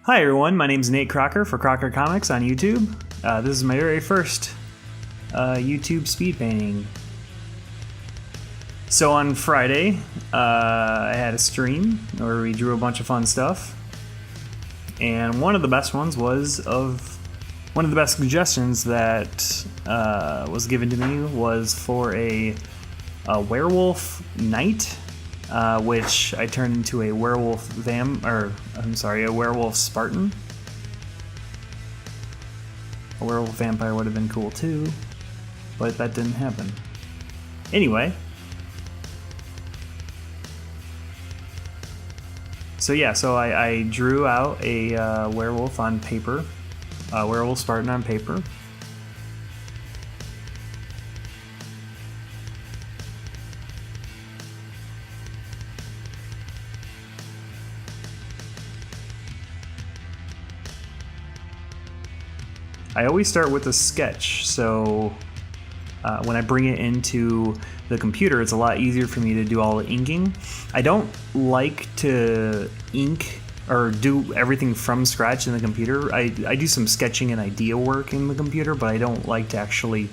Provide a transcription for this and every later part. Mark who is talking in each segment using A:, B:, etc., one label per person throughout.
A: Hi everyone, my name is Nate Crocker for CrockerComics on YouTube. This is my very first YouTube speed painting. So on Friday, I had a stream where we drew a bunch of fun stuff. And one of the best ones was one of the best suggestions that was given to me was for a werewolf knight. Which I turned into a werewolf a werewolf Spartan. A werewolf vampire would have been cool too, but that didn't happen. Anyway. So I drew out a werewolf on paper, a werewolf Spartan on paper. I always start with a sketch, so when I bring it into the computer, it's a lot easier for me to do all the inking. I don't like to ink or do everything from scratch in the computer. I do some sketching and idea work in the computer, but I don't like to actually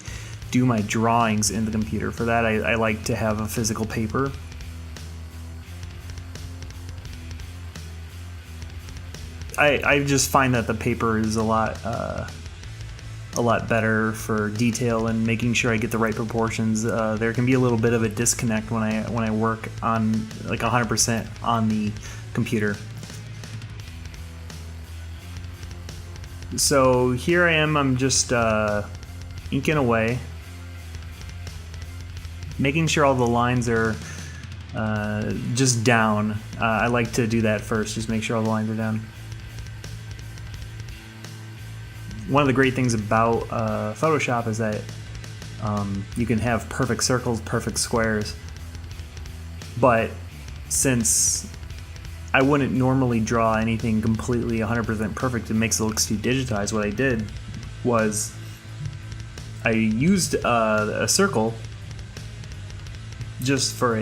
A: do my drawings in the computer. For that, I like to have a physical paper. I just find that the paper is a lot better for detail and making sure I get the right proportions. There can be a little bit of a disconnect when I work on like 100% on the computer. So here I am. I'm just inking away, making sure all the lines are just down. I like to do that first, just make sure all the lines are down. One of the great things about Photoshop is that you can have perfect circles, perfect squares, but since I wouldn't normally draw anything completely 100% perfect, it makes it look too digitized. What I did was I used a circle just for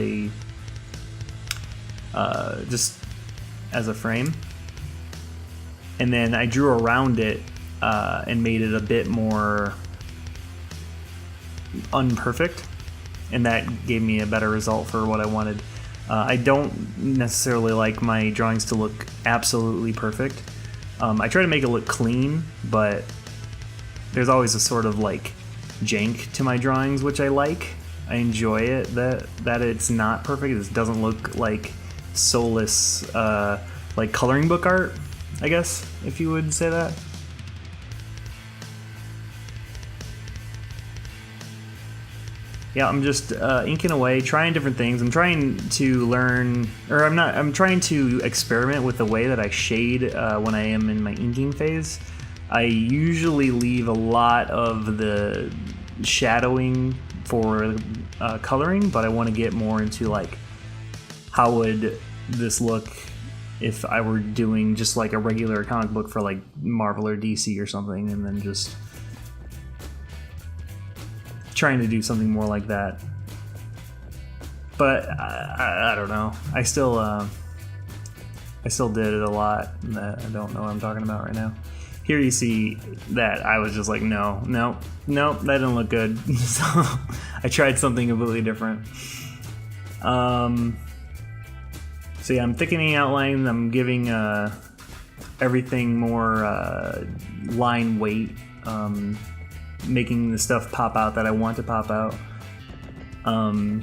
A: just as a frame, and then I drew around it and made it a bit more unperfect, and that gave me a better result for what I wanted. I don't necessarily like my drawings to look absolutely perfect. I try to make it look clean, but there's always a sort of like jank to my drawings, which I like. I enjoy it that it's not perfect. It doesn't look like soulless like coloring book art, I guess, if you would say that. Yeah, I'm just inking away, trying different things. I'm trying to learn, or I'm trying to experiment with the way that I shade when I am in my inking phase. I usually leave a lot of the shadowing for coloring, but I want to get more into like, how would this look if I were doing just like a regular comic book for like Marvel or DC or something, and then just trying to do something more like that. But I don't know. I still did it a lot that I don't know what I'm talking about right now. Here you see that I was just like, no, that didn't look good. So I tried something completely different. So yeah, I'm thickening outline. I'm giving everything more line weight. Making the stuff pop out that I want to pop out.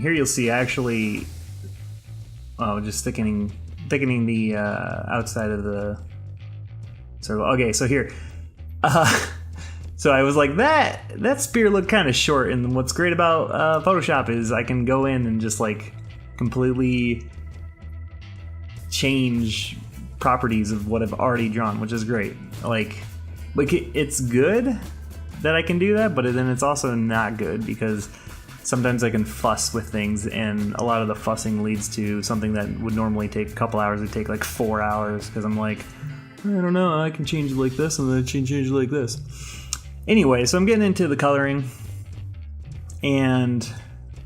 A: Here you'll see actually, just thickening the outside of the circle. Okay, so here, so I was like, that spear looked kind of short, and what's great about Photoshop is I can go in and just like completely change properties of what I've already drawn, which is great. Like it's good that I can do that, but then it's also not good because sometimes I can fuss with things, and a lot of the fussing leads to something that would normally take a couple hours would take like 4 hours, because I'm like, I don't know, I can change it like this and then I can change it like this. Anyway, so I'm getting into the coloring, and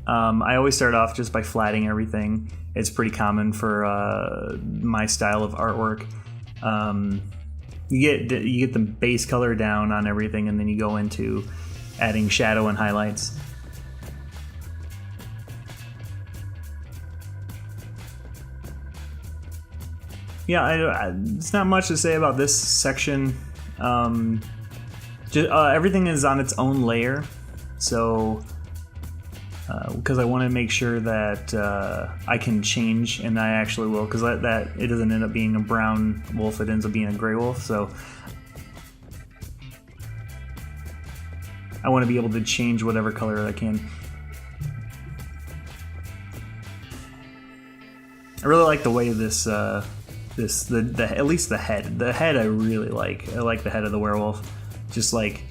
A: I always start off just by flatting everything. It's pretty common for my style of artwork. you get the base color down on everything, and then you go into adding shadow and highlights. Yeah, it's not much to say about this section. Everything is on its own layer, so because I want to make sure that I can change, and I actually will, because that it doesn't end up being a brown wolf, it ends up being a gray wolf, so I want to be able to change whatever color I can. I really like the way this at least the head I really like. I like the head of the werewolf, just like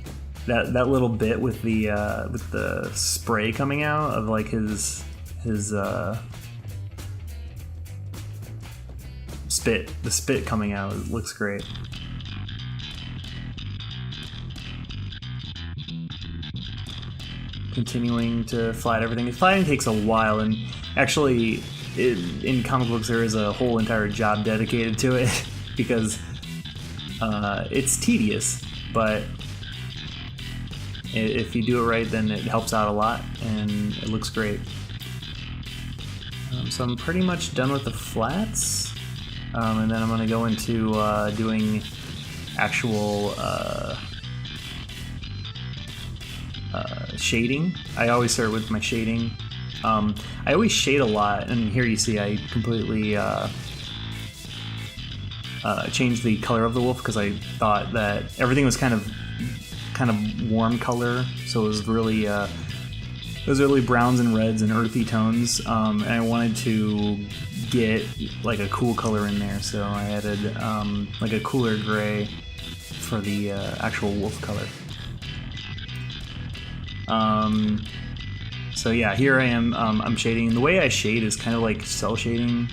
A: that little bit with the spray coming out of like his spit. The spit coming out, it looks great. Continuing to flat everything. Flatting takes a while, and actually in comic books there is a whole entire job dedicated to it because it's tedious, but if you do it right, then it helps out a lot, and it looks great. So I'm pretty much done with the flats, and then I'm going to go into doing actual shading. I always start with my shading. I always shade a lot, and here you see I completely changed the color of the wolf because I thought that everything was kind of warm color, so it was really browns and reds and earthy tones, and I wanted to get like a cool color in there, so I added like a cooler gray for the actual wolf color. So yeah, here I am. I'm shading. The way I shade is kind of like cell shading.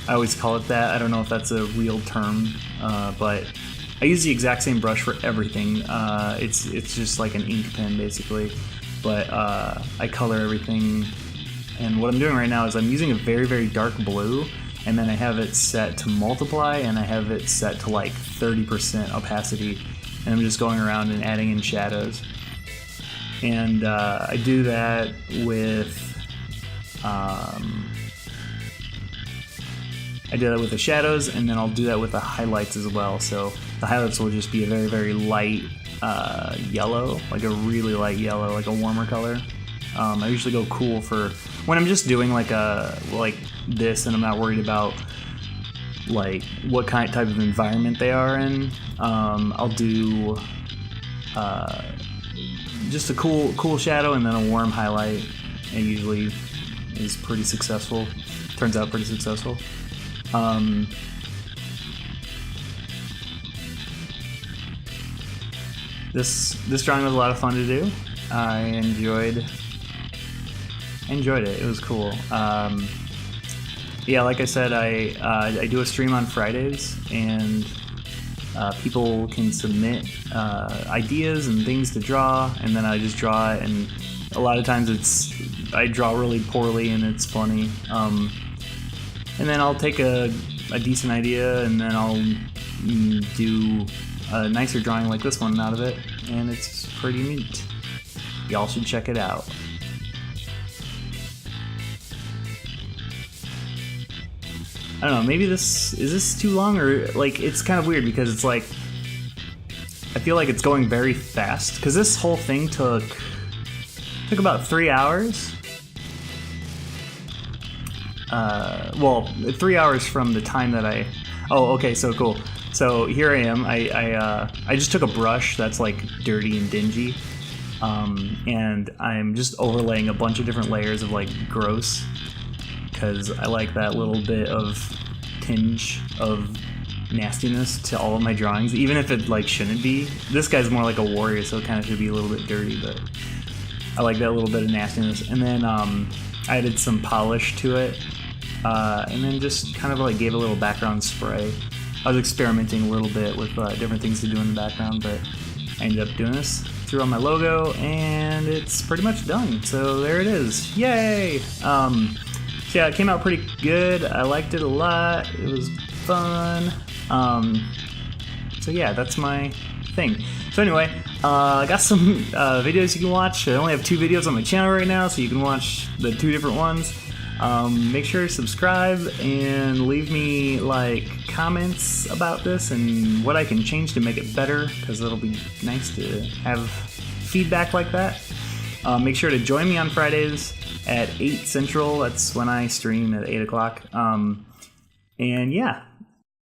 A: I always call it that. I don't know if that's a real term, but I use the exact same brush for everything. It's just like an ink pen basically, but I color everything. And what I'm doing right now is I'm using a very, very dark blue, and then I have it set to multiply, and I have it set to like 30% opacity, and I'm just going around and adding in shadows. And I do that with the shadows, and then I'll do that with the highlights as well. So the highlights will just be a very, very light yellow, like a really light yellow, like a warmer color. I usually go cool for when I'm just doing like this, and I'm not worried about like what type of environment they are in. I'll do just a cool shadow and then a warm highlight. It usually is pretty successful. Turns out pretty successful. This drawing was a lot of fun to do. I enjoyed it. It was cool. Yeah, like I said, I do a stream on Fridays, and people can submit ideas and things to draw, and then I just draw it. And a lot of times I draw really poorly, and it's funny. And then I'll take a decent idea, and then I'll do a nicer drawing like this one out of it, and it's pretty neat. Y'all should check it out. I don't know, maybe is this too long, or like it's kind of weird because it's like I feel like it's going very fast because this whole thing took about 3 hours. Well, 3 hours from the time that okay, so cool. So here I am. I just took a brush that's like dirty and dingy, and I'm just overlaying a bunch of different layers of like gross, because I like that little bit of tinge of nastiness to all of my drawings, even if it like shouldn't be. This guy's more like a warrior, so it kind of should be a little bit dirty, but I like that little bit of nastiness. And then I added some polish to it, and then just kind of like gave a little background spray. I was experimenting a little bit with different things to do in the background, but I ended up doing this. Threw on my logo, and it's pretty much done. So there it is. Yay! So yeah, it came out pretty good. I liked it a lot. It was fun. So yeah, that's my thing. So anyway, I got some videos you can watch. I only have 2 videos on my channel right now, so you can watch the 2 different ones. Make sure to subscribe and leave me like comments about this and what I can change to make it better, because it'll be nice to have feedback like that. Make sure to join me on Fridays at 8 Central. That's when I stream at 8 o'clock. And yeah,